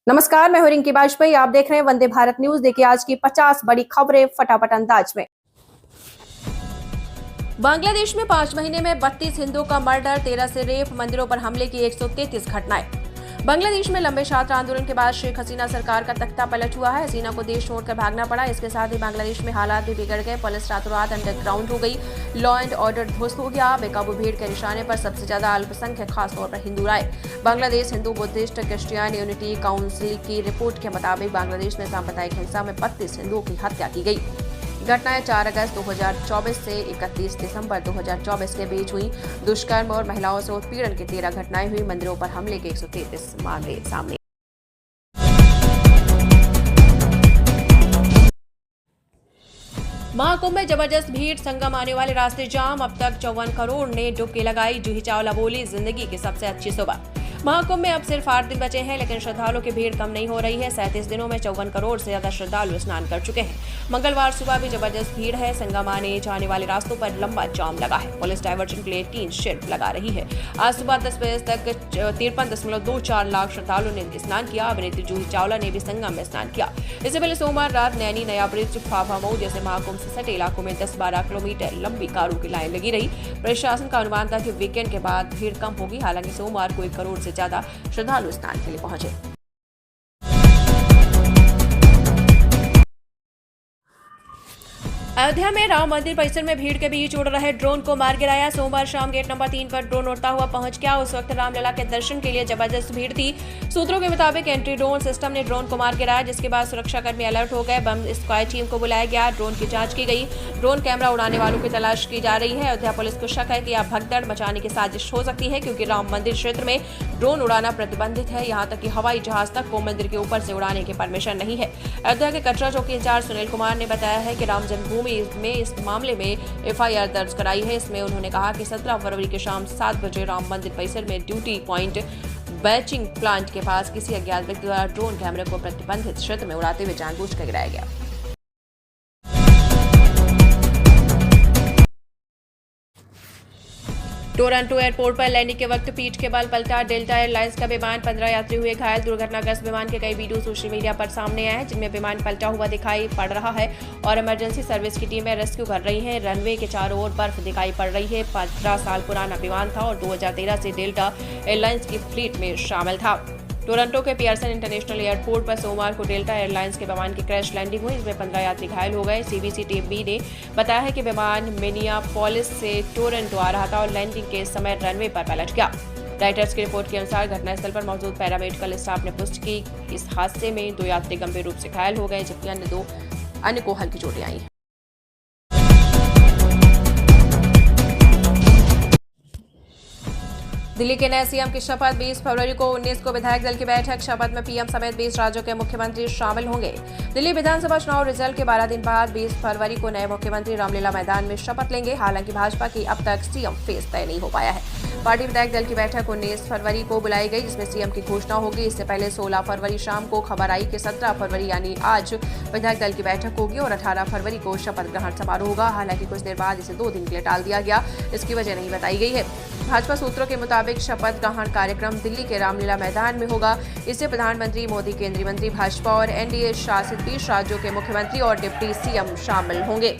नमस्कार, मैं हूं रिंकी वाजपेयी। आप देख रहे हैं वंदे भारत न्यूज। देखिए आज की 50 बड़ी खबरें फटाफट अंदाज में। बांग्लादेश में 5 महीने में 32 हिंदुओं का मर्डर, 13 से रेप, मंदिरों पर हमले की 133 घटनाएं। बांग्लादेश में लंबे छात्र आंदोलन के बाद शेख हसीना सरकार का तख्ता पलट हुआ है। हसीना को देश छोड़कर भागना पड़ा। इसके साथ ही बांग्लादेश में हालात भी बिगड़ गए। पुलिस रातों रात अंडरग्राउंड हो गई। लॉ एंड ऑर्डर ध्वस्त हो गया। बेकाबू भीड़ के निशाने पर सबसे ज्यादा अल्पसंख्यक, खासतौर पर हिंदू आए। Bangladesh Hindu Buddhist Christian unity council की रिपोर्ट के मुताबिक बांग्लादेश में सांप्रदायिक हिंसा में 32 हिंदुओं की हत्या की गई। घटनाएं 4 अगस्त 2024 से 31 दिसंबर 2024 के बीच हुई। दुष्कर्म और महिलाओं से उत्पीड़न की 13 घटनाएं हुई। मंदिरों पर हमले के 133 मामले सामने। महाकुंभ में जबरदस्त भीड़, संगम आने वाले रास्ते जाम। अब तक 54 करोड़ ने डुबकी लगाई। जूही चावला बोली, जिंदगी की सबसे अच्छी सुबह। महाकुंभ में अब सिर्फ 8 दिन बचे हैं, लेकिन श्रद्धालुओं की भीड़ कम नहीं हो रही है। 37 दिनों में 54 करोड़ से ज्यादा श्रद्धालु स्नान कर चुके हैं। मंगलवार सुबह भी जबरदस्त भीड़ है। संगम आने जाने वाले रास्तों पर लंबा जाम लगा है। पुलिस डायवर्जन के लिए 3 शिफ्ट लगा रही है। आज सुबह 10 बजे तक 53.24 लाख श्रद्धालुओं ने स्नान किया। अभिनेत्री जूही चावला ने भी संगम में स्नान किया। इससे पहले सोमवार रात नैनी, नया ब्रिज, फाफा मऊ जैसे महाकुंभ से सटे इलाकों में 10-12 किलोमीटर लंबी कारों की लाइन लगी रही। प्रशासन का अनुमान था कि वीकेंड के बाद भीड़ कम होगी। हालांकि सोमवार को 1 करोड़ से ज्यादा श्रद्धालु स्नान के लिए पहुंचे। अयोध्या में राम मंदिर परिसर में भीड़ के बीच उड़ रहे ड्रोन को मार गिराया। सोमवार शाम गेट नंबर 3 पर ड्रोन उड़ता हुआ पहुंच गया। उस वक्त रामलला के दर्शन के लिए जबरदस्त भीड़ थी। सूत्रों के मुताबिक एंटी ड्रोन सिस्टम ने ड्रोन को मार गिराया, जिसके बाद सुरक्षाकर्मी अलर्ट हो गए। बम स्क्वाड टीम को बुलाया गया। ड्रोन की जांच की गई। ड्रोन कैमरा उड़ाने वालों की तलाश की जा रही है। अयोध्या पुलिस को शक है कि यह भगदड़ मचाने की साजिश हो सकती है, क्योंकि राम मंदिर क्षेत्र में ड्रोन उड़ाना प्रतिबंधित है। यहाँ तक कि हवाई जहाज तक को मंदिर के ऊपर से उड़ाने की परमिशन नहीं है। अयोध्या के कटरा चौकी इंचार्ज सुनील कुमार ने बताया है कि राम जन्मभूमि में इस मामले में एफआईआर दर्ज कराई है। इसमें उन्होंने कहा कि 17 फरवरी की शाम 7 बजे राम मंदिर परिसर में ड्यूटी पॉइंट बैचिंग प्लांट के पास किसी अज्ञात व्यक्ति द्वारा ड्रोन कैमरे को प्रतिबंधित क्षेत्र में उड़ाते हुए जानबूझकर गिराया गया। टोरंटो एयरपोर्ट पर लैंडिंग के वक्त पीठ के बल पलटा डेल्टा एयरलाइंस का विमान। 15 यात्री हुए घायल। दुर्घटनाग्रस्त विमान के कई वीडियो सोशल मीडिया पर सामने आए हैं, जिनमें विमान पलटा हुआ दिखाई पड़ रहा है और इमरजेंसी सर्विस की टीमें रेस्क्यू कर रही हैं। रनवे के चारों ओर बर्फ दिखाई पड़ रही है। 15 साल पुराना विमान था और 2013 से डेल्टा एयरलाइंस की फ्लीट में शामिल था। टोरंटो के पियर्सन इंटरनेशनल एयरपोर्ट पर सोमवार को डेल्टा एयरलाइंस के विमान की क्रैश लैंडिंग हुई। इसमें 15 यात्री घायल हो गए। सीबीसी टीम बी ने बताया है कि विमान मिनियापोलिस से टोरंटो आ रहा था और लैंडिंग के समय रनवे पर पलट गया। राइटर्स की रिपोर्ट के अनुसार घटनास्थल पर मौजूद पैरामेडिकल स्टाफ ने पुष्टि की इस हादसे में 2 यात्री गंभीर रूप से घायल हो गए, जबकि अन्य 2 को हल्की चोटें आई हैं। दिल्ली के नए सीएम की शपथ 20 फरवरी को 19 को विधायक दल की बैठक। शपथ में पीएम समेत 20 राज्यों के मुख्यमंत्री शामिल होंगे। दिल्ली विधानसभा चुनाव रिजल्ट के 12 दिन बाद 20 फरवरी को नए मुख्यमंत्री रामलीला मैदान में शपथ लेंगे। हालांकि भाजपा की अब तक सीएम फेस तय नहीं हो पाया है। पार्टी विधायक दल की बैठक 19 फरवरी को बुलाई गई, जिसमें सीएम की घोषणा होगी। इससे पहले 16 फरवरी शाम को खबर आई कि 17 फरवरी यानी आज विधायक दल की बैठक होगी और 18 फरवरी को शपथ ग्रहण समारोह होगा। हालांकि कुछ देर बाद इसे 2 दिन के लिए टाल दिया गया। इसकी वजह नहीं बताई गई है। भाजपा सूत्रों के मुताबिक शपथ ग्रहण कार्यक्रम दिल्ली के रामलीला मैदान में होगा। इससे प्रधानमंत्री मोदी, केंद्रीय मंत्री, भाजपा और एनडीए शासित 20 राज्यों के मुख्यमंत्री और डिप्टी सीएम शामिल होंगे।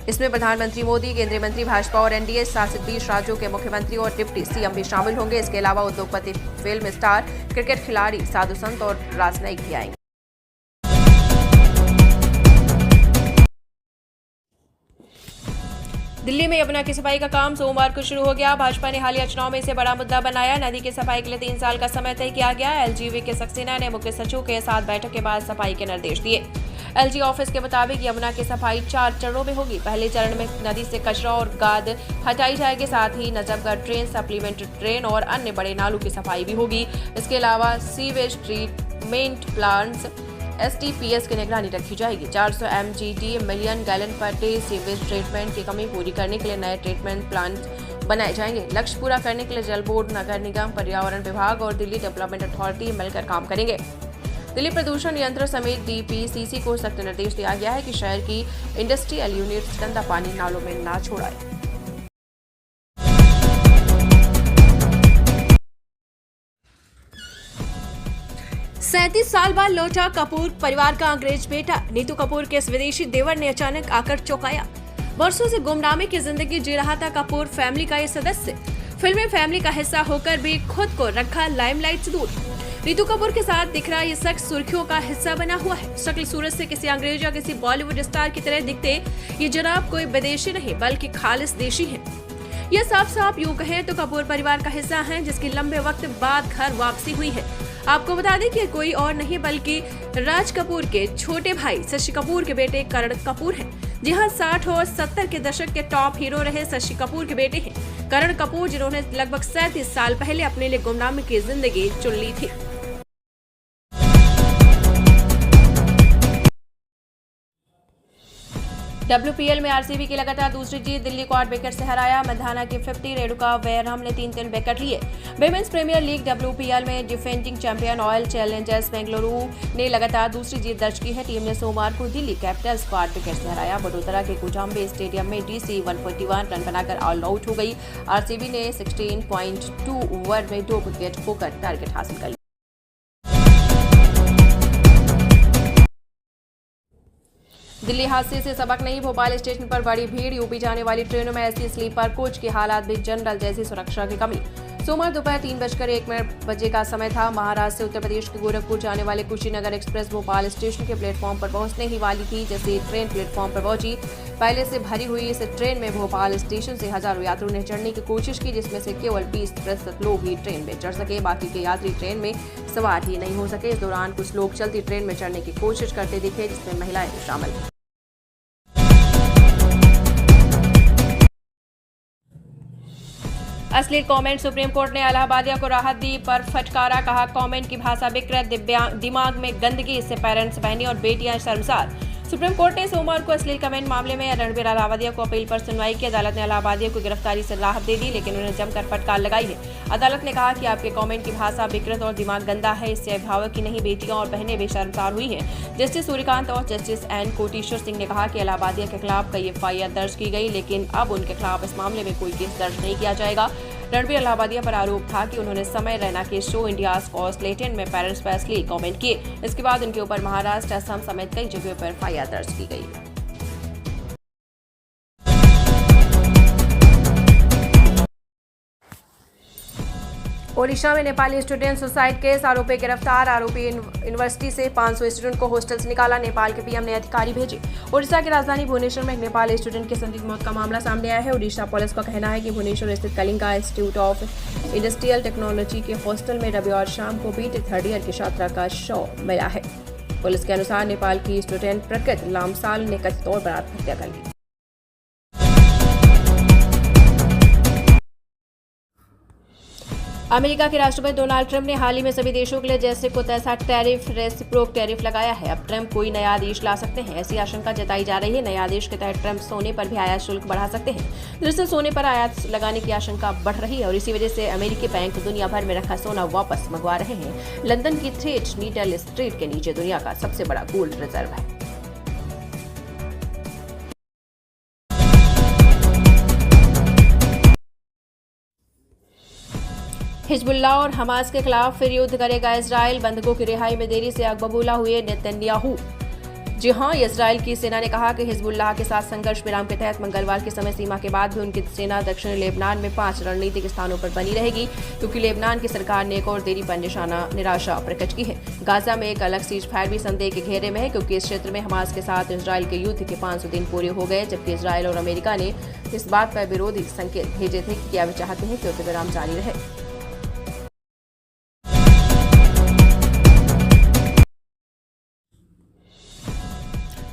इसमें प्रधानमंत्री मोदी, केंद्रीय मंत्री, भाजपा और एनडीए शासित 20 राज्यों के मुख्यमंत्री और डिप्टी सीएम भी शामिल होंगे। इसके अलावा उद्योगपति, फिल्म स्टार, क्रिकेट खिलाड़ी, साधु संत और राजनयिक भी आएंगे। दिल्ली में यमुना की सफाई का काम सोमवार को शुरू हो गया। भाजपा ने हालिया चुनाव में इसे बड़ा मुद्दा बनाया। नदी की सफाई के लिए 3 साल का समय तय किया गया। एलजीवी के सक्सेना ने मुख्य सचिव के साथ बैठक के बाद सफाई के निर्देश दिए। एलजी ऑफिस के मुताबिक यमुना की सफाई 4 चरणों में होगी। पहले चरण में नदी से कचरा और गाद हटाई जाएगी। साथ ही नजफगढ़ ड्रेन, सप्लीमेंट्री ड्रेन और अन्य बड़े नालों की सफाई भी होगी। इसके अलावा सीवेज ट्रीटमेंट प्लांट्स STPS की निगरानी रखी जाएगी। 400 MGD million gallon per day sewage treatment की कमी पूरी करने के लिए नए ट्रीटमेंट प्लांट बनाए जाएंगे। लक्ष्य पूरा करने के लिए जल बोर्ड, नगर निगम, पर्यावरण विभाग और दिल्ली डेवलपमेंट अथॉरिटी मिलकर काम करेंगे। दिल्ली प्रदूषण नियंत्रण समिति DPCC को सख्त निर्देश दिया गया है कि शहर की इंडस्ट्रियल यूनिट्स गंदा पानी नालों में ना छोड़ाए। 37 साल बाद लौटा कपूर परिवार का अंग्रेज बेटा। नीतू कपूर के विदेशी देवर ने अचानक आकर चौंकाया। वर्षों से गुमनामी की जिंदगी जी रहा था कपूर फैमिली का ये सदस्य। फिल्म फैमिली का हिस्सा होकर भी खुद को रखा लाइमलाइट से दूर। नीतू कपूर के साथ दिख रहा ये शख्स सुर्खियों का हिस्सा बना हुआ है। शक्ल सूरत से किसी अंग्रेज या किसी बॉलीवुड स्टार की तरह दिखते ये जनाब कोई विदेशी नहीं बल्कि खालिस देशी है। यह साफ साफ यूं कहें तो कपूर परिवार का हिस्सा है जिसकी लंबे वक्त बाद घर वापसी हुई है। आपको बता दें कि कोई और नहीं बल्कि राज कपूर के छोटे भाई शशि कपूर के बेटे करण कपूर हैं। जी हां, 60 और 70 के दशक के टॉप हीरो रहे शशि कपूर के बेटे हैं करण कपूर, जिन्होंने लगभग 37 साल पहले अपने लिए गुमनामी की जिंदगी चुन ली थी। WPL में आरसीबी की लगातार दूसरी जीत। दिल्ली को 8 विकेट से हराया। मधाना की 50, रेणुका वेयरहम ने 3 विकेट लिए। विमेंस प्रीमियर लीग WPL में defending champion royal Challengers Bengaluru ने लगातार दूसरी जीत दर्ज की है। टीम ने सोमवार को दिल्ली कैपिटल्स को 8 विकेट से हराया। वडोदरा के कोजाम्बे स्टेडियम में DC 141 रन बनाकर ऑल आउट हो गई। आरसीबी ने 16.2 ओवर में 2 विकेट खोकर टारगेट हासिल कर लिया। दिल्ली हादसे से सबक नहीं। भोपाल स्टेशन पर बड़ी भीड़। यूपी जाने वाली ट्रेनों में ऐसी स्लीपर कोच की हालात भी जनरल जैसी सुरक्षा की कमी। सोमवार दोपहर 3:01 बजे का समय था। महाराष्ट्र से उत्तर प्रदेश के गोरखपुर जाने वाले कुशीनगर एक्सप्रेस भोपाल स्टेशन के प्लेटफॉर्म पर पहुंचने ही वाली थी। जैसे ट्रेन प्लेटफॉर्म पर पहुंची, पहले से भरी हुई इस ट्रेन में भोपाल स्टेशन से हजारों यात्रियों ने चढ़ने की कोशिश की, जिसमें से केवल 20% लोग ही ट्रेन में चढ़ सके। बाकी के यात्री ट्रेन में सवार ही नहीं हो सके। इस दौरान कुछ लोग चलती ट्रेन में चढ़ने की कोशिश करते दिखे, जिसमें महिलाएं भी शामिल। अश्लील कमेंट। सुप्रीम कोर्ट ने इलाहाबादिया को राहत दी पर फटकारा। कहा कमेंट की भाषा विकृत, दिमाग में गंदगी, इससे पेरेंट्स, बहनें और बेटियां शर्मसार। सुप्रीम कोर्ट ने सोमवार को अश्लील कमेंट मामले में रणबीर इलाहाबादिया को अपील पर सुनवाई की। अदालत ने इलाहाबादिया को गिरफ्तारी से राहत दे दी, लेकिन उन्हें जमकर फटकार लगाई है। अदालत ने कहा कि आपके कमेंट की भाषा विकृत और दिमाग गंदा है, इससे अभिभावक की नहीं बेटियां और बहनें भी शर्मसार हुई हैं। जस्टिस सूर्यकांत और जस्टिस एन कोटेश्वर सिंह ने कहा कि इलाहाबादिया के खिलाफ कई FIR दर्ज की गई, लेकिन अब उनके खिलाफ इस मामले में कोई केस दर्ज नहीं किया जाएगा। रणबीर इलाहाबादिया पर आरोप था कि उन्होंने समय रैना के शो इंडिया स्कॉटलैंड में पेरेंट्स पर अश्लील कमेंट किए। इसके बाद उनके ऊपर महाराष्ट्र, असम समेत कई जगहों पर FIR दर्ज की गई। ओडिशा में नेपाली स्टूडेंट सुसाइड केस। आरोपी गिरफ्तार। आरोपी यूनिवर्सिटी से 500 स्टूडेंट को हॉस्टल से निकाला। नेपाल के PM ने अधिकारी भेजे। ओडिशा की राजधानी भुवनेश्वर में एक नेपाली स्टूडेंट की संदिग्ध मौत का मामला सामने आया है। ओडिशा पुलिस का कहना है कि भुवनेश्वर स्थित Kalinga institute of industrial technology के हॉस्टल में रविवार शाम को BTech 3rd ईयर की छात्रा का शव मिला है। पुलिस के अनुसार नेपाल की स्टूडेंट प्रकृत लामसाल ने कथित तौर पर आत्महत्या कर ली। अमेरिका के राष्ट्रपति डोनाल्ड ट्रंप ने हाल ही में सभी देशों के लिए जैसे को तैसा टैरिफ, रेसिप्रोक टैरिफ लगाया है। अब ट्रंप कोई नया आदेश ला सकते हैं, ऐसी आशंका जताई जा रही है। नए आदेश के तहत ट्रंप सोने पर भी आयात शुल्क बढ़ा सकते हैं। दरअसल सोने पर आयात लगाने की आशंका बढ़ रही है और इसी वजह से अमेरिकी बैंक दुनिया भर में रखा सोना वापस मंगवा रहे हैं। लंदन की थ्रेट नीडल स्ट्रीट के नीचे दुनिया का सबसे बड़ा गोल्ड रिजर्व है। हिजबुल्लाह और हमास के खिलाफ फिर युद्ध करेगा इजराइल। बंधकों की रिहाई में देरी से आगबबूला हुए नेतन्याहू। जी हां, इजराइल की सेना ने कहा कि हिजबुल्लाह के साथ संघर्ष विराम के तहत मंगलवार की समय सीमा के बाद भी उनकी सेना दक्षिणी लेबनान में 5 रणनीतिक स्थानों पर बनी रहेगी, क्योंकि लेबनान की सरकार ने एक और देरी पर निराशा प्रकट की है। गाजा में एक अलग सीज फायर भी संदेह के घेरे में है, क्योंकि इस क्षेत्र में हमास के साथ इजराइल के युद्ध के 500 दिन पूरे हो गए, जबकि इजराइल और अमेरिका ने इस बात पर विरोधी संकेत भेजे थे कि क्या वे चाहते हैं कि युद्ध विराम जारी रहे।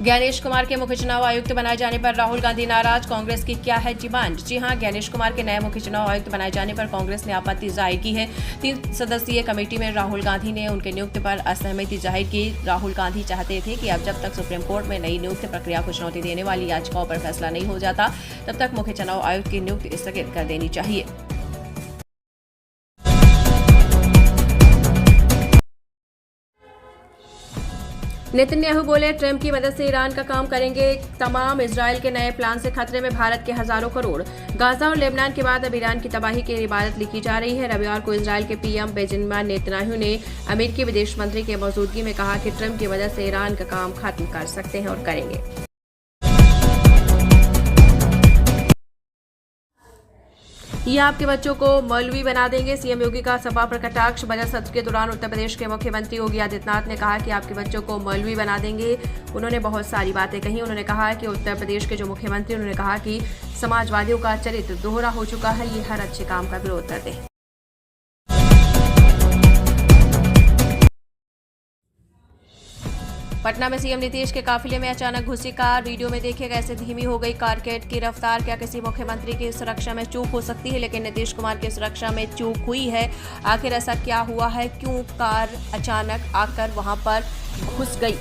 ज्ञानेश कुमार के मुख्य चुनाव आयुक्त बनाए जाने पर राहुल गांधी नाराज। कांग्रेस की क्या है डिमांड? जी हां, ज्ञानेश कुमार के नए मुख्य चुनाव आयुक्त बनाए जाने पर कांग्रेस ने आपत्ति जाहिर की है। 3 सदस्यीय कमेटी में राहुल गांधी ने उनके नियुक्ति पर असहमति जाहिर की। राहुल गांधी चाहते थे कि अब जब तक सुप्रीम कोर्ट में नई नियुक्ति प्रक्रिया को चुनौती देने वाली याचिकाओं पर फैसला नहीं हो जाता, तब तक मुख्य चुनाव आयुक्त की नियुक्ति स्थगित कर देनी चाहिए। नेतन्याहू बोले ट्रंप की मदद से ईरान का काम करेंगे तमाम। इजराइल के नए प्लान से खतरे में भारत के हजारों करोड़। गाजा और लेबनान के बाद अब ईरान की तबाही की इबारत लिखी जा रही है। रविवार को इजराइल के पीएम बेंजामिन नेतन्याहू ने अमेरिकी विदेश मंत्री की मौजूदगी में कहा कि ट्रंप की मदद से ईरान का काम खत्म कर सकते हैं और करेंगे। ये आपके बच्चों को मौलवी बना देंगे। सीएम योगी का सपा पर कटाक्ष। बजट सत्र के दौरान उत्तर प्रदेश के मुख्यमंत्री योगी आदित्यनाथ ने कहा कि आपके बच्चों को मौलवी बना देंगे। उन्होंने बहुत सारी बातें कही। उन्होंने कहा कि उत्तर प्रदेश के जो मुख्यमंत्री, उन्होंने कहा कि समाजवादियों का चरित्र दोहरा हो चुका है, ये हर अच्छे काम का विरोध करते हैं। पटना में सीएम नीतीश के काफिले में अचानक घुसी कार। वीडियो में देखिए कैसे धीमी हो गई कार की रफ्तार। क्या किसी मुख्यमंत्री की सुरक्षा में चूक हो सकती है, लेकिन नीतीश कुमार की सुरक्षा में चूक हुई है। आखिर ऐसा क्या हुआ है, क्यों कार अचानक आकर वहां पर घुस गई?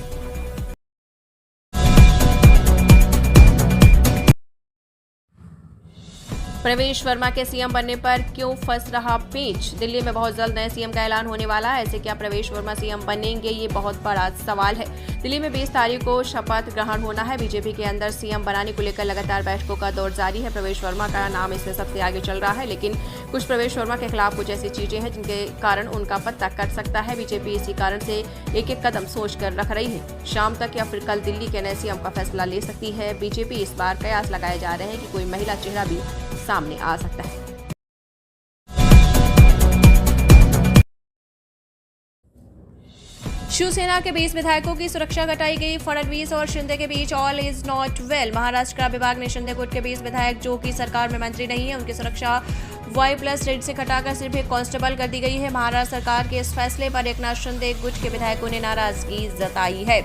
प्रवेश वर्मा के सीएम बनने पर क्यों फंस रहा पेच? दिल्ली में बहुत जल्द नए सीएम का ऐलान होने वाला है। ऐसे क्या प्रवेश वर्मा सीएम बनेंगे, ये बहुत बड़ा सवाल है। दिल्ली में 20 तारीख को शपथ ग्रहण होना है। बीजेपी के अंदर सीएम बनाने को लेकर लगातार बैठकों का दौर जारी है। प्रवेश वर्मा का नाम इसमें सबसे आगे चल रहा है, लेकिन कुछ प्रवेश वर्मा के खिलाफ कुछ ऐसी चीजें हैं जिनके कारण उनका पत्ता कट सकता है। बीजेपी इसी कारण से एक एक कदम सोच कर रख रही है। शाम तक या फिर कल दिल्ली के नए सीएम का फैसला ले सकती है। बीजेपी इस बार कयास लगाए जा रहे हैं कि कोई महिला चेहरा भी सामने आ सकता है। शिवसेना के 20 विधायकों की सुरक्षा घटाई गई। फडणवीस और शिंदे के बीच all is not well. Maharashtra का विभाग ने शिंदे गुट के 20 विधायक जो कि सरकार में मंत्री नहीं है, उनकी सुरक्षा Y+ रेड से घटाकर सिर्फ एक कांस्टेबल कर दी गई है। महाराष्ट्र सरकार के इस फैसले पर एकनाथ शिंदे गुट के विधायकों ने नाराजगी जताई है।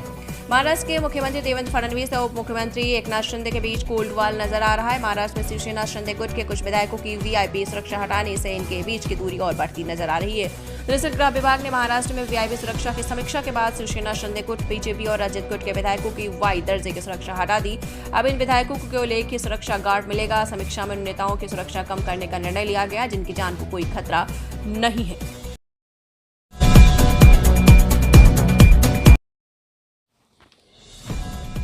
महाराष्ट्र के मुख्यमंत्री देवेंद्र फडणवीस और उप मुख्यमंत्री एकनाथ शिंदे के बीच कोल्ड वॉर नजर आ रहा है। महाराष्ट्र में शिवसेना शिंदे गुट के कुछ विधायकों की VIP सुरक्षा हटाने से इनके बीच की दूरी और बढ़ती नजर आ रही है। दरअसल गृह विभाग ने महाराष्ट्र में VIP सुरक्षा की समीक्षा के बाद शिवसेना शिंदे गुट, बीजेपी और रजत गुट के विधायकों की Y दर्जे की सुरक्षा हटा दी। अब इन विधायकों को केवल एक ही सुरक्षा गार्ड मिलेगा। समीक्षा में उन नेताओं की सुरक्षा कम करने का निर्णय लिया गया जिनकी जान को कोई खतरा नहीं है।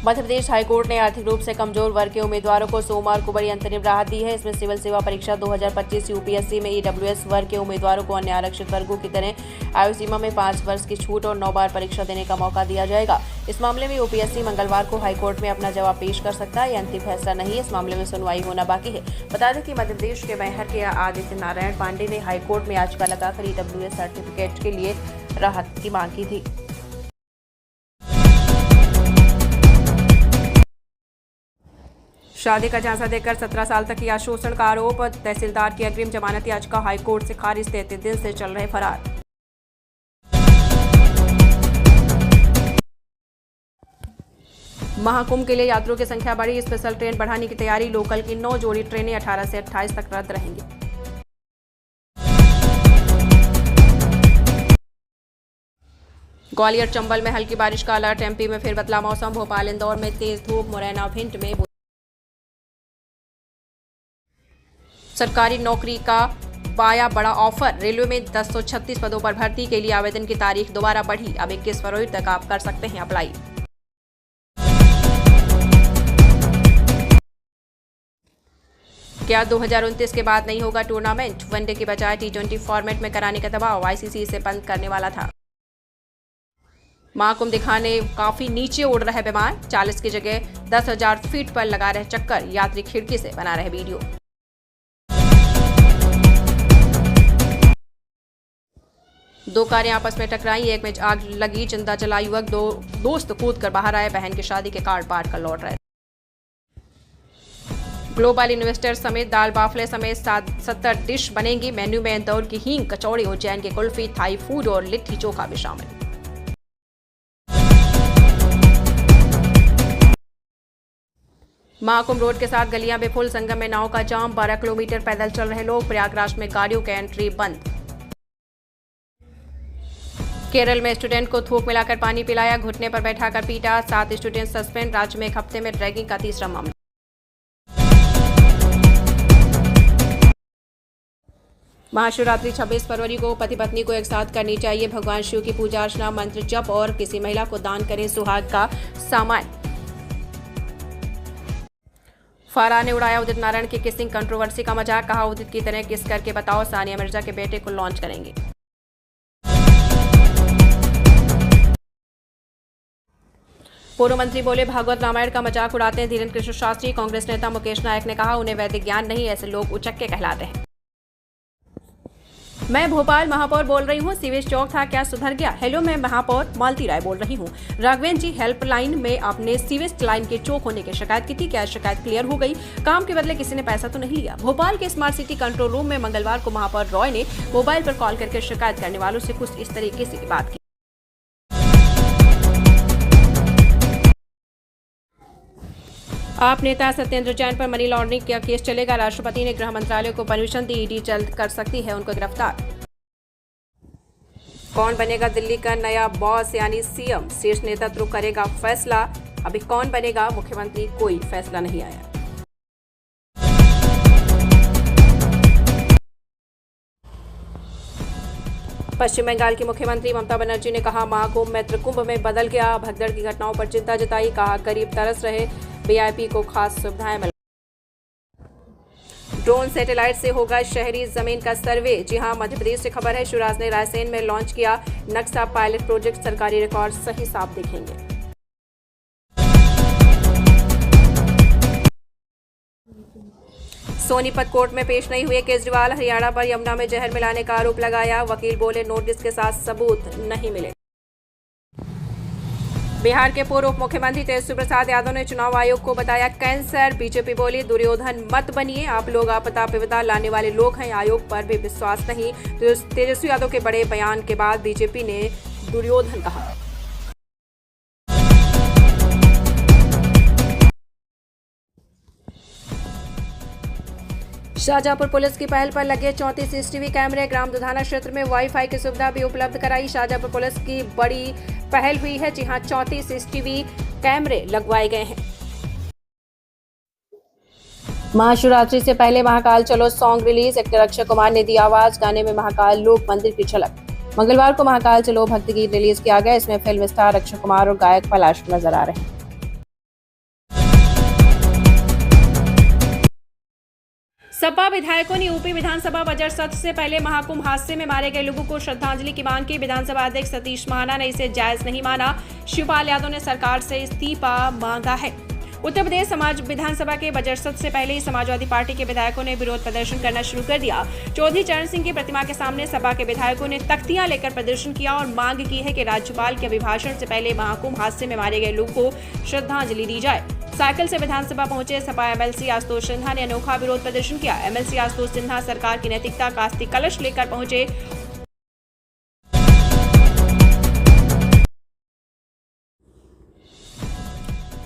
मध्य प्रदेश हाईकोर्ट ने आर्थिक रूप से कमजोर वर्ग के उम्मीदवारों को सोमवार को बड़ी अंतरिम राहत दी है। इसमें सिविल सेवा परीक्षा 2025 UPSC में EWS वर्ग के उम्मीदवारों को अन्य आरक्षित वर्गों की तरह आयु सीमा में 5 वर्ष की छूट और 9 बार परीक्षा देने का मौका दिया जाएगा। इस मामले में UPSC मंगलवार को हाईकोर्ट में अपना जवाब पेश कर सकता है। यह अंतिम फैसला नहीं है, इस मामले में सुनवाई होना बाकी है। बता दें कि मध्य प्रदेश के मैहर के आदित्य नारायण पांडे ने हाईकोर्ट में याचिका लगाकर EWS सर्टिफिकेट के लिए राहत की मांग की थी। शादी का झांसा देकर 17 साल तक किया शोषण का आरोप। तहसीलदार की अग्रिम जमानत याचिका हाईकोर्ट से खारिज। 33 दिन से चल रहे फरार। महाकुंभ के लिए यात्रियों की संख्या बढ़ी। स्पेशल ट्रेन बढ़ाने की तैयारी। लोकल की 9 जोड़ी ट्रेनें 18 से 28 तक रद्द रहेंगी। ग्वालियर चंबल में हल्की बारिश का अलर्ट। MP में फिर बदला मौसम। भोपाल इंदौर में तेज धूप। मुरैना भिंड में सरकारी नौकरी का पाया बड़ा ऑफर। रेलवे में 1036 पदों पर भर्ती के लिए आवेदन की तारीख दोबारा बढ़ी। अब 21 फरवरी तक आप कर सकते हैं अप्लाई। क्या 2029 के बाद नहीं होगा टूर्नामेंट? वनडे की बजाय T20 फॉर्मेट में कराने का दबाव। ICC इसे बंद करने वाला था। महाकुंभ दिखाने काफी नीचे उड़ रहे विमान। 40 की जगह 10,000 फीट पर लगा रहे चक्कर। यात्री खिड़की से बना रहे वीडियो। दो कारें आपस में टकराई। एक में आग लगी, जिंदा जला युवक। दो दोस्त कूद कर बाहर आए। बहन की शादी के कार्ड बांट कर लौट रहे। ग्लोबल इन्वेस्टर समेत दाल बाफले समेत 70 डिश बनेंगी। मेन्यू में इंदौर की हींग, कचौड़ी, उज्जैन की कुल्फी, थाई फूड और लिट्टी चोखा भी शामिल। महाकुंभ रोड के साथ गलियां बेफुल। संगम में नाव का जाम। 12 किलोमीटर पैदल चल रहे लोग। प्रयागराज में गाड़ियों की एंट्री बंद। केरल में स्टूडेंट को थूक मिलाकर पानी पिलाया। घुटने पर बैठाकर पीटा। 7 स्टूडेंट सस्पेंड। राज्य में एक हफ्ते में ड्रैगिंग का तीसरा मामला। महाशिवरात्रि 26 फरवरी को पति पत्नी को एक साथ करनी चाहिए। भगवान शिव की पूजा अर्चना, मंत्र जप और किसी महिला को दान करें सुहाग का सामान। फरहान ने उड़ाया उदित नारायण की किसिंग कंट्रोवर्सी का मजाक, कहा उदित की तरह किस करके बताओ, सानिया मिर्जा के बेटे को लॉन्च करेंगे। पूर्व मंत्री बोले भागवत रामायण का मजाक उड़ाते हैं धीरेन्द्र कृष्ण शास्त्री। कांग्रेस नेता मुकेश नायक ने कहा उन्हें वैदिक ज्ञान नहीं, ऐसे लोग उचक्के कहलाते हैं। मैं भोपाल महापौर बोल रही हूँ, सीवेज चौक था क्या सुधर गया? हेलो, मैं महापौर मालती राय बोल रही हूँ। राघवेंद्र जी हेल्पलाइन में आपने सीवेज लाइन के चौक होने की शिकायत की थी, क्या शिकायत क्लियर हो गई? काम के बदले किसी ने पैसा तो नहीं लिया? भोपाल के स्मार्ट सिटी कंट्रोल रूम में मंगलवार को महापौर रॉय ने मोबाइल पर कॉल करके शिकायत करने वालों से कुछ इस तरीके से बात की। आप नेता सत्येंद्र जैन पर मनी लॉन्ड्रिंग का केस चलेगा। राष्ट्रपति ने गृह मंत्रालय को परमिशन दी, ईडी जल्द कर सकती है उनको गिरफ्तार। कौन बनेगा दिल्ली का नया बॉस यानी सीएम? शीर्ष नेतृत्व करेगा फैसला। अभी कौन बनेगा मुख्यमंत्री, कोई फैसला नहीं आया। पश्चिम बंगाल की मुख्यमंत्री ममता बनर्जी ने कहा महाकुंभ मैत्र कुंभ में बदल गया। भगदड़ की घटनाओं पर चिंता जताई, कहा गरीब तरस रहे, वीआईपी को खास सुविधाएं मिल। ड्रोन सैटेलाइट से होगा शहरी जमीन का सर्वे। जी हां, मध्य प्रदेश से खबर है। शिवराज ने रायसेन में लॉन्च किया नक्शा पायलट प्रोजेक्ट, सरकारी रिकॉर्ड सही साफ दिखेंगे। सोनीपत कोर्ट में पेश नहीं हुए केजरीवाल, हरियाणा पर यमुना में जहर मिलाने का आरोप लगाया। वकील बोले नोटिस के साथ सबूत नहीं मिले। बिहार के पूर्व उप मुख्यमंत्री तेजस्वी प्रसाद यादव ने चुनाव आयोग को बताया कैंसर। बीजेपी बोली दुर्योधन मत बनिए, आप लोग आपदा विपदा लाने वाले लोग हैं, आयोग पर भी विश्वास नहीं। तेजस्वी यादव के बड़े बयान के बाद बीजेपी ने दुर्योधन कहा। शाहजहांपुर पुलिस की पहल पर लगे 34 सीसीटीवी कैमरे, ग्राम दुधाना क्षेत्र में वाईफाई की सुविधा भी उपलब्ध कराई। शाहजहांपुर पुलिस की बड़ी पहल हुई है, जी हां 34 सीसीटीवी कैमरे लगवाए गए हैं। महाशिवरात्रि से पहले महाकाल चलो song release, actor Akshay Kumar ने दी आवाज, गाने में महाकाल लोक मंदिर की झलक। मंगलवार को महाकाल चलो भक्ति गीत रिलीज किया गया, इसमें फिल्म स्टार अक्षय कुमार और गायक पलाश नजर आ रहे हैं। सपा विधायकों ने यूपी विधानसभा बजट सत्र से पहले महाकुंभ हादसे में मारे गए लोगों को श्रद्धांजलि की मांग की। विधानसभा अध्यक्ष सतीश महाना ने इसे जायज नहीं माना। शिवपाल यादव ने सरकार से इस्तीफा मांगा है। उत्तर प्रदेश समाज विधानसभा के बजट सत्र से पहले ही समाजवादी पार्टी के विधायकों ने विरोध प्रदर्शन करना शुरू कर दिया। चौधरी चरण सिंह की प्रतिमा के सामने सपा के विधायकों ने तख्तियां लेकर प्रदर्शन किया और मांग की है कि राज्यपाल के अभिभाषण से पहले महाकुंभ हादसे में मारे गए लोगों को श्रद्धांजलि दी जाए। साइकिल से विधानसभा पहुंचे सपा एमएलसी आशुतोष सिन्हा ने अनोखा विरोध प्रदर्शन किया। एमएलसी आशुतोष सिन्हा सरकार की नैतिकता का अस्थि कलश लेकर पहुंचे।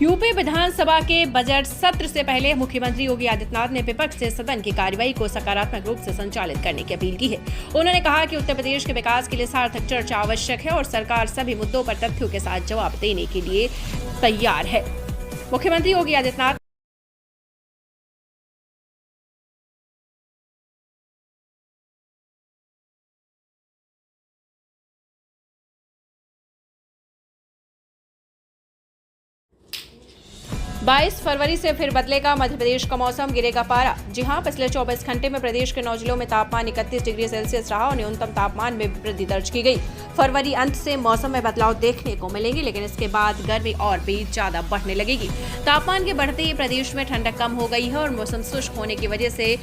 यूपी विधानसभा के बजट सत्र से पहले मुख्यमंत्री योगी आदित्यनाथ ने विपक्ष से सदन की कार्यवाही को सकारात्मक रूप से संचालित करने की अपील की है। उन्होंने कहा कि उत्तर प्रदेश के विकास के लिए सार्थक चर्चा आवश्यक है और सरकार सभी मुद्दों पर तथ्यों के साथ जवाब देने के लिए तैयार है। मुख्यमंत्री योगी आदित्यनाथ बाईस फरवरी से फिर बदलेगा मध्य प्रदेश का मौसम, गिरेगा पारा। जी हां, पिछले 24 घंटे में प्रदेश के 9 जिलों में तापमान 31 डिग्री सेल्सियस रहा और न्यूनतम तापमान में वृद्धि दर्ज की गई। फरवरी अंत से मौसम में बदलाव देखने को मिलेंगे, लेकिन इसके बाद गर्मी और भी ज्यादा बढ़ने लगेगी। तापमान के बढ़ते ही प्रदेश में ठंडक कम हो गई है और मौसम शुष्क होने की वजह से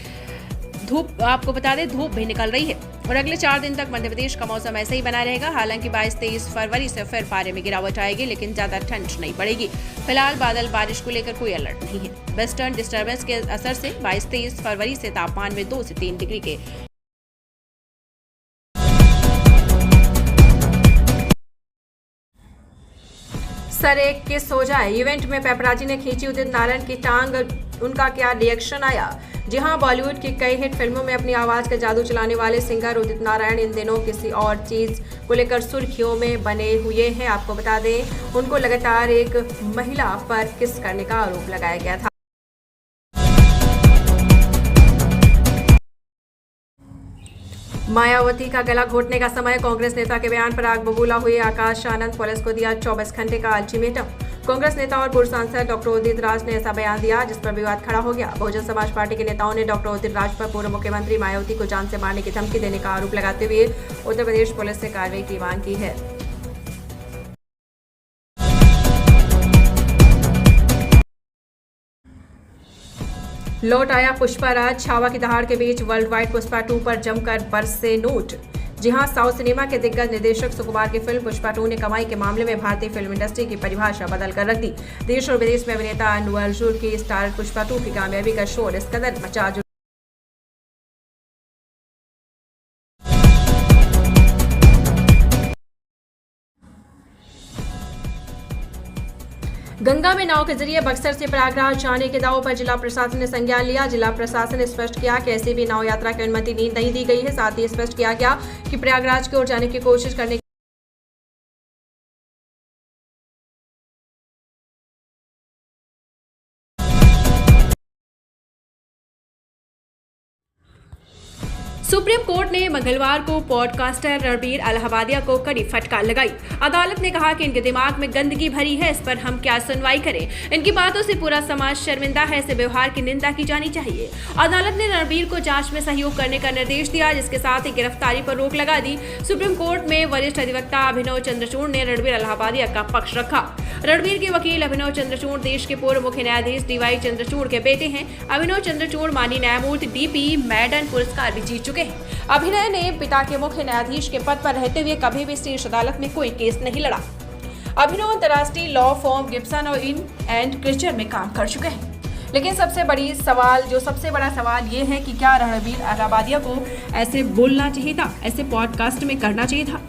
आपको बता दें धूप भी निकल रही है और अगले 4 दिन तक मध्य प्रदेश का मौसम ऐसे ही बना रहेगा। हालांकि 22-23 फरवरी से फिर पारे में गिरावट आएगी, लेकिन ज्यादा ठंड नहीं पड़ेगी। फिलहाल बादल बारिश को लेकर कोई अलर्ट नहीं है। वेस्टर्न डिस्टर्बेंस के असर से 22-23 फरवरी से तापमान में 2 से 3 डिग्री के सर एक किस हो जाए। इवेंट में पेपराजी ने खींची उदित नारायण की टांग, उनका क्या रिएक्शन आया। जी हां, बॉलीवुड की कई हिट फिल्मों में अपनी आवाज का जादू चलाने वाले सिंगर उदित नारायण इन दिनों किसी और चीज को लेकर सुर्खियों में बने हुए हैं। आपको बता दें उनको लगातार एक महिला पर किस करने का आरोप लगाया गया था। मायावती का गला घोटने का समय, कांग्रेस नेता के बयान पर आग बबूला हुए आकाश आनंद। पुलिस को दिया 24 घंटे का अल्टीमेटम। कांग्रेस नेता और पूर्व सांसद डॉक्टर उदित राज ने ऐसा बयान दिया जिस पर विवाद खड़ा हो गया। बहुजन समाज पार्टी के नेताओं ने डॉक्टर उदित राज पर पूर्व मुख्यमंत्री मायावती को जान से मारने की धमकी देने का आरोप लगाते हुए उत्तर प्रदेश पुलिस से कार्रवाई की मांग की है। लौट आया पुष्पा राज। छावा की दहाड़ के बीच वर्ल्ड वाइड पुष्पा 2 पर जमकर बरसे नोट। जी हां, साउथ सिनेमा के दिग्गज निर्देशक सुकुमार की फिल्म पुष्पा 2 ने कमाई के मामले में भारतीय फिल्म इंडस्ट्री की परिभाषा बदल कर रख दी। देश और विदेश में अभिनेता अल्लू अर्जुन की स्टार पुष्पा 2 की कामयाबी का शोर इस कदर मचा। गंगा में नाव के जरिए बक्सर से प्रयागराज जाने के दावों पर जिला प्रशासन ने संज्ञान लिया। जिला प्रशासन ने स्पष्ट किया कि ऐसी भी नाव यात्रा की अनुमति नहीं दी गई है। साथ ही स्पष्ट किया गया कि प्रयागराज की ओर जाने की कोशिश करने सुप्रीम कोर्ट ने मंगलवार को पॉडकास्टर रणबीर अलहाबादिया को कड़ी फटकार लगाई। अदालत ने कहा कि इनके दिमाग में गंदगी भरी है, इस पर हम क्या सुनवाई करें। इनकी बातों से पूरा समाज शर्मिंदा है, ऐसे व्यवहार की निंदा की जानी चाहिए। अदालत ने रणबीर को जांच में सहयोग करने का निर्देश दिया, जिसके साथ ही गिरफ्तारी पर रोक लगा दी। सुप्रीम कोर्ट में वरिष्ठ अधिवक्ता अभिनव चंद्रचूड़ ने रणबीर अलहाबादिया का पक्ष रखा। रणबीर के वकील अभिनव चंद्रचूड़ देश के पूर्व मुख्य न्यायाधीश डीवाई चंद्रचूड़ के बेटे हैं। अभिनव चंद्रचूड़ माननीय न्यायमूर्ति डीपी मैडन पुरस्कार भी जीत चुके हैं। अभिनव ने पिता के मुख्य न्यायाधीश के पद पर रहते हुए कभी भी शीर्ष अदालत में कोई केस नहीं लड़ा। अभिनव अंतर्राष्ट्रीय लॉ फर्म गिब्सन और इन एंड क्रिचर में काम कर चुके हैं। लेकिन सबसे बड़ा सवाल ये है कि क्या रणबीर अलहाबादिया को ऐसे बोलना चाहिए था, ऐसे पॉडकास्ट में करना चाहिए था।